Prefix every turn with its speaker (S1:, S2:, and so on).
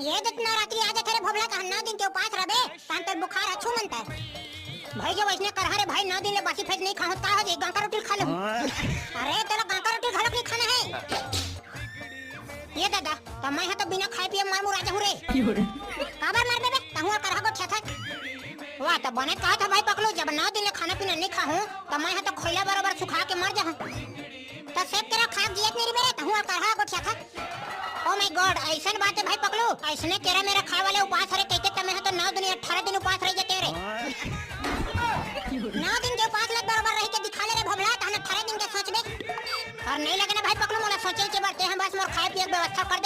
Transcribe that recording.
S1: ये जितना रात्रि आज तेरे भोबला का 9 दिन के उपास रबे तान पे बुखार अच्छू मनता है भाई जो वैसने कर हरे भाई 9 दिन ले बासी फेज नहीं खाओ ता हो जे गांका रोटी खा ले अरे तेरा गांका रोटी घलक नहीं खाना है ये दादा तो मैं तो बिना खाए पिए मार मुरा जाऊं रे काबर मार बे तहुआ करहा को छथा वाह तो बने कहा था भाई पकलो जब 9 दिन ले खाना पीना नहीं खाऊं तो मैं तो खोला बराबर सुखा के मर जाऊं तो सेब तेरा खाक जियत मेरी मेरे तहुआ करहा को छथा ओ माय गॉड ऐसन बात है भाई पकलो ऐसने तेरा मेरा खाए वाले उपास रे कहते तमे तो 9 दिन 18 दिन उपास रह जाते रे 9 दिन के उपास लग बराबर रह के दिखा ले रे भोबला तहने 18 दिन के सोचबे और नहीं लगने भाई पकलो मोला सोचे के बात है हम बस मोर खाए पिए व्यवस्था कर